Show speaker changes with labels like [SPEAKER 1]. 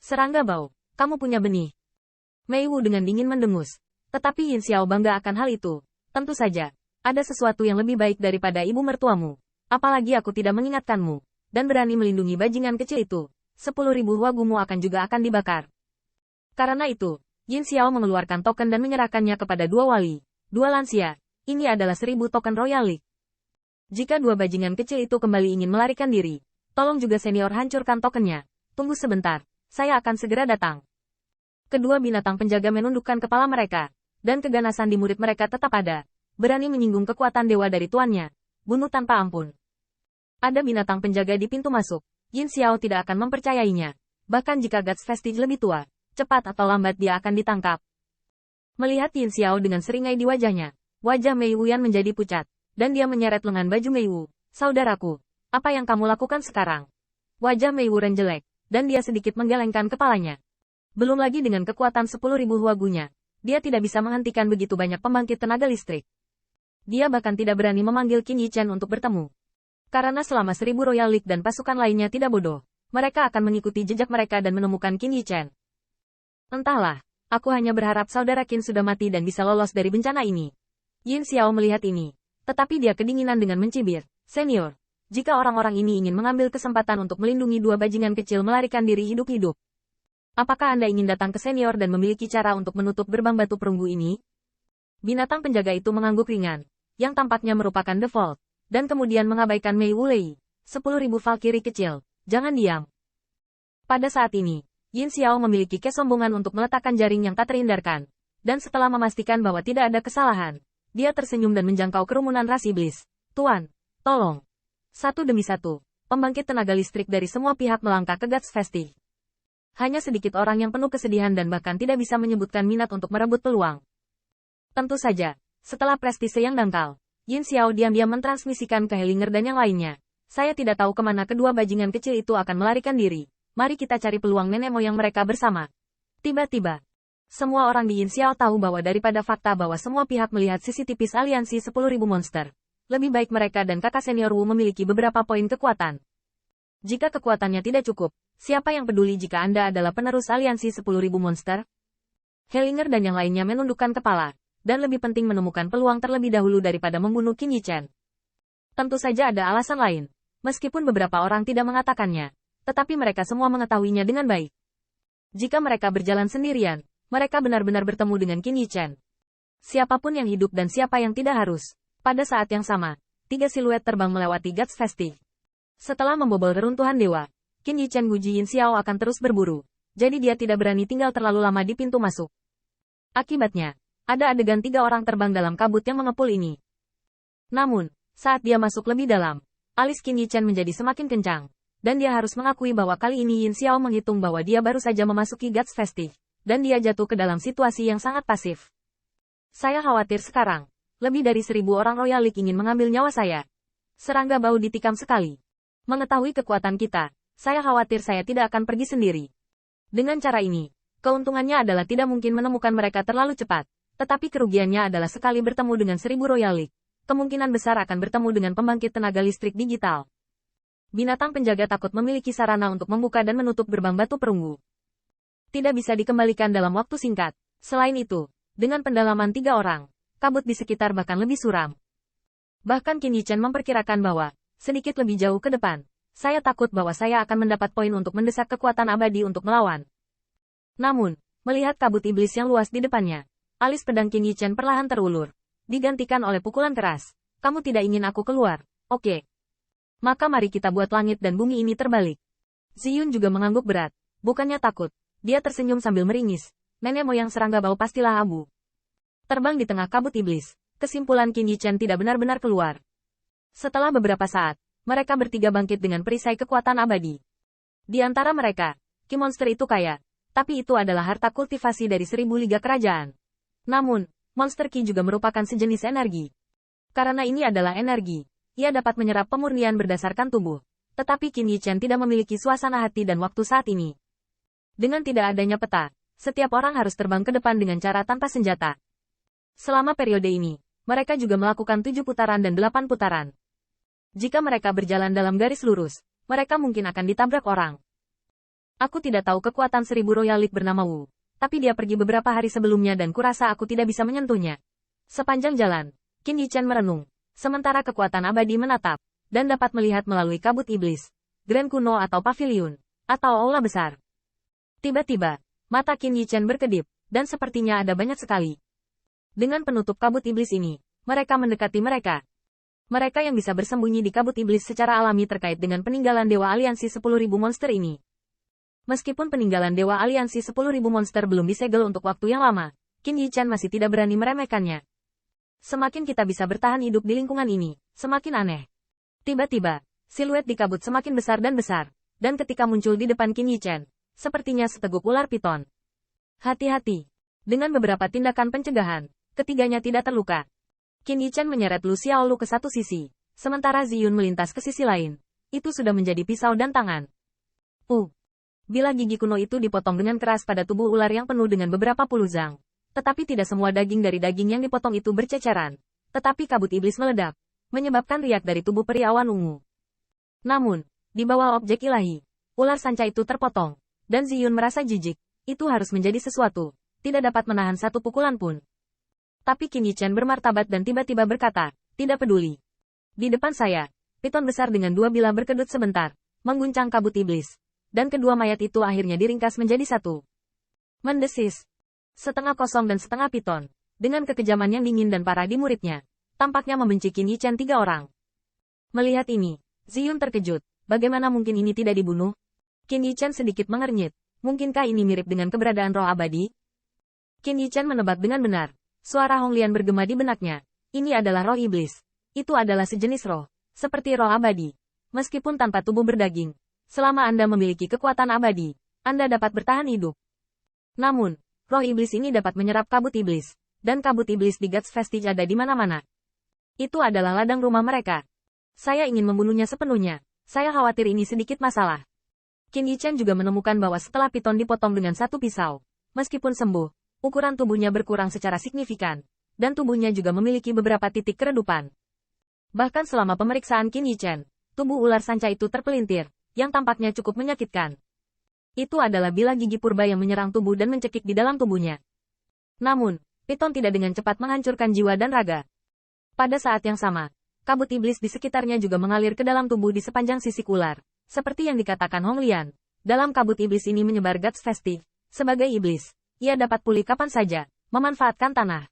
[SPEAKER 1] Serangga bau, kamu punya benih. Mei Wu dengan dingin mendengus. Tetapi Yin Xiao bangga akan hal itu. Tentu saja, ada sesuatu yang lebih baik daripada ibu mertuamu. Apalagi aku tidak mengingatkanmu, dan berani melindungi bajingan kecil itu. 10.000 wagumu juga akan dibakar. Karena itu, Yin Xiao mengeluarkan token dan menyerahkannya kepada dua wali, dua lansia. Ini adalah 1000 token Royal League. Jika dua bajingan kecil itu kembali ingin melarikan diri, tolong juga senior hancurkan tokennya. Tunggu sebentar, saya akan segera datang. Kedua binatang penjaga menundukkan kepala mereka, dan keganasan di murid mereka tetap ada. Berani menyinggung kekuatan dewa dari tuannya. Bunuh tanpa ampun. Ada binatang penjaga di pintu masuk. Yin Xiao tidak akan mempercayainya. Bahkan jika Guts Vestige lebih tua, cepat atau lambat dia akan ditangkap. Melihat Yin Xiao dengan seringai di wajahnya, wajah Mei Wuyan menjadi pucat, dan dia menyeret lengan baju Mei Wu. Saudaraku, apa yang kamu lakukan sekarang? Wajah Mei Wu renjelek, dan dia sedikit menggelengkan kepalanya. Belum lagi dengan kekuatan 10.000 wagunya, dia tidak bisa menghentikan begitu banyak pembangkit tenaga listrik. Dia bahkan tidak berani memanggil Qin Yichen untuk bertemu. Karena selama 1000 Royal League dan pasukan lainnya tidak bodoh, mereka akan mengikuti jejak mereka dan menemukan Qin Yichen. Entahlah, aku hanya berharap saudara Qin sudah mati dan bisa lolos dari bencana ini. Yin Xiao melihat ini, tetapi dia kedinginan dengan mencibir. Senior, jika orang-orang ini ingin mengambil kesempatan untuk melindungi dua bajingan kecil melarikan diri hidup-hidup, apakah Anda ingin datang ke senior dan memiliki cara untuk menutup gerbang batu perunggu ini? Binatang penjaga itu mengangguk ringan, yang tampaknya merupakan default, dan kemudian mengabaikan Mei Wu Lei. 10.000 Valkyrie kecil, jangan diam. Pada saat ini, Yin Xiao memiliki kesombongan untuk meletakkan jaring yang tak terhindarkan, dan setelah memastikan bahwa tidak ada kesalahan, dia tersenyum dan menjangkau kerumunan ras iblis. Tuan, tolong. Satu demi satu, pembangkit tenaga listrik dari semua pihak melangkah ke Guts Vestige. Hanya sedikit orang yang penuh kesedihan dan bahkan tidak bisa menyebutkan minat untuk merebut peluang. Tentu saja, setelah prestise yang dangkal, Yin Xiao diam-diam mentransmisikan ke Hellinger dan yang lainnya. Saya tidak tahu kemana kedua bajingan kecil itu akan melarikan diri. Mari kita cari peluang nenek moyang mereka bersama. Tiba-tiba, semua orang di Yin Xiao tahu bahwa daripada fakta bahwa semua pihak melihat sisi tipis aliansi 10.000 monster, lebih baik mereka dan kakak senior Wu memiliki beberapa poin kekuatan. Jika kekuatannya tidak cukup, siapa yang peduli jika Anda adalah penerus aliansi 10.000 monster? Hellinger dan yang lainnya menundukkan kepala, dan lebih penting menemukan peluang terlebih dahulu daripada membunuh Qin Yichen. Tentu saja ada alasan lain, meskipun beberapa orang tidak mengatakannya, tetapi mereka semua mengetahuinya dengan baik. Jika mereka berjalan sendirian, mereka benar-benar bertemu dengan Qin Yichen. Siapapun yang hidup dan siapa yang tidak harus. Pada saat yang sama, 3 siluet terbang melewati Guts Vestige. Setelah membobol reruntuhan dewa, Qin Yichen Guji Yin Xiao akan terus berburu, jadi dia tidak berani tinggal terlalu lama di pintu masuk. Akibatnya, ada adegan 3 orang terbang dalam kabut yang mengepul ini. Namun, saat dia masuk lebih dalam, alis Qin Yichen menjadi semakin kencang, dan dia harus mengakui bahwa kali ini Yin Xiao menghitung bahwa dia baru saja memasuki Guts Vestige, dan dia jatuh ke dalam situasi yang sangat pasif. Saya khawatir sekarang, lebih dari 1000 orang Royal League ingin mengambil nyawa saya. Serangga bau ditikam sekali. Mengetahui kekuatan kita, saya khawatir saya tidak akan pergi sendiri. Dengan cara ini, keuntungannya adalah tidak mungkin menemukan mereka terlalu cepat, tetapi kerugiannya adalah sekali bertemu dengan 1000 Royal League, kemungkinan besar akan bertemu dengan pembangkit tenaga listrik digital. Binatang penjaga takut memiliki sarana untuk membuka dan menutup gerbang batu perunggu. Tidak bisa dikembalikan dalam waktu singkat. Selain itu, dengan pendalaman 3 orang, kabut di sekitar bahkan lebih suram. Bahkan Qin Yichen memperkirakan bahwa, sedikit lebih jauh ke depan, saya takut bahwa saya akan mendapat poin untuk mendesak kekuatan abadi untuk melawan. Namun, melihat kabut iblis yang luas di depannya, alis pedang Qin Yichen perlahan terulur, digantikan oleh pukulan keras. Kamu tidak ingin aku keluar, oke? Maka mari kita buat langit dan bumi ini terbalik. Ziyun juga mengangguk berat, bukannya takut. Dia tersenyum sambil meringis. Nenek moyang serangga bau pastilah abu. Terbang di tengah kabut iblis, kesimpulan Qin Yichen tidak benar-benar keluar. Setelah beberapa saat, mereka bertiga bangkit dengan perisai kekuatan abadi. Di antara mereka, Ki monster itu kaya, tapi itu adalah harta kultivasi dari 1000 liga kerajaan. Namun, monster Ki juga merupakan sejenis energi. Karena ini adalah energi, ia dapat menyerap pemurnian berdasarkan tubuh. Tetapi Qin Yichen tidak memiliki suasana hati dan waktu saat ini. Dengan tidak adanya peta, setiap orang harus terbang ke depan dengan cara tanpa senjata. Selama periode ini, mereka juga melakukan 7 putaran dan 8 putaran. Jika mereka berjalan dalam garis lurus, mereka mungkin akan ditabrak orang. Aku tidak tahu kekuatan 1000 Royal League bernama Wu. Tapi dia pergi beberapa hari sebelumnya dan kurasa aku tidak bisa menyentuhnya. Sepanjang jalan, Qin Yichen merenung. Sementara kekuatan abadi menatap. Dan dapat melihat melalui kabut iblis. Grand kuno atau pavilion. Atau aula besar. Tiba-tiba, mata Qin Yichen berkedip. Dan sepertinya ada banyak sekali. Dengan penutup kabut iblis ini, mereka mendekati mereka. Mereka yang bisa bersembunyi di kabut iblis secara alami terkait dengan peninggalan Dewa Aliansi 10.000 monster ini. Meskipun peninggalan Dewa Aliansi 10.000 monster belum disegel untuk waktu yang lama, Qin Yichen masih tidak berani meremehkannya. Semakin kita bisa bertahan hidup di lingkungan ini, semakin aneh. Tiba-tiba, siluet di kabut semakin besar dan ketika muncul di depan Qin Yichen, sepertinya seteguk ular piton. Hati-hati. Dengan beberapa tindakan pencegahan, ketiganya tidak terluka. Qin Yichen menyeret Lu Xiaolu ke satu sisi, sementara Ziyun melintas ke sisi lain. Itu sudah menjadi pisau dan tangan. Bila gigi kuno itu dipotong dengan keras pada tubuh ular yang penuh dengan beberapa puluh zang. Tetapi tidak semua daging dari daging yang dipotong itu berceceran. Tetapi kabut iblis meledak, menyebabkan riak dari tubuh peri awan ungu. Namun, di bawah objek ilahi, ular sanca itu terpotong. Dan Ziyun merasa jijik, itu harus menjadi sesuatu. Tidak dapat menahan satu pukulan pun. Tapi Qin Yichen bermartabat dan tiba-tiba berkata, tidak peduli. Di depan saya, piton besar dengan dua bilah berkedut sebentar, mengguncang kabut iblis. Dan kedua mayat itu akhirnya diringkas menjadi satu. Mendesis. Setengah kosong dan setengah piton. Dengan kekejaman yang dingin dan parah di muridnya. Tampaknya membenci Qin Yichen 3 orang. Melihat ini, Ziyun terkejut. Bagaimana mungkin ini tidak dibunuh? Qin Yichen sedikit mengernyit. Mungkinkah ini mirip dengan keberadaan roh abadi? Qin Yichen menebak dengan benar. Suara Hong Lian bergema di benaknya. Ini adalah roh iblis. Itu adalah sejenis roh. Seperti roh abadi. Meskipun tanpa tubuh berdaging. Selama Anda memiliki kekuatan abadi, Anda dapat bertahan hidup. Namun, roh iblis ini dapat menyerap kabut iblis. Dan kabut iblis di Guts Vestige ada di mana-mana. Itu adalah ladang rumah mereka. Saya ingin membunuhnya sepenuhnya. Saya khawatir ini sedikit masalah. Qin Yichen juga menemukan bahwa setelah piton dipotong dengan satu pisau, meskipun sembuh, ukuran tubuhnya berkurang secara signifikan. Dan tubuhnya juga memiliki beberapa titik keredupan. Bahkan selama pemeriksaan Qin Yichen, tubuh ular sanca itu terpelintir. Yang tampaknya cukup menyakitkan. Itu adalah bilah gigi purba yang menyerang tubuh dan mencekik di dalam tubuhnya. Namun, piton tidak dengan cepat menghancurkan jiwa dan raga. Pada saat yang sama, kabut iblis di sekitarnya juga mengalir ke dalam tubuh di sepanjang sisik ular. Seperti yang dikatakan Hong Lian, dalam kabut iblis ini menyebar Guts Vestige. Sebagai iblis, ia dapat pulih kapan saja, memanfaatkan tanah.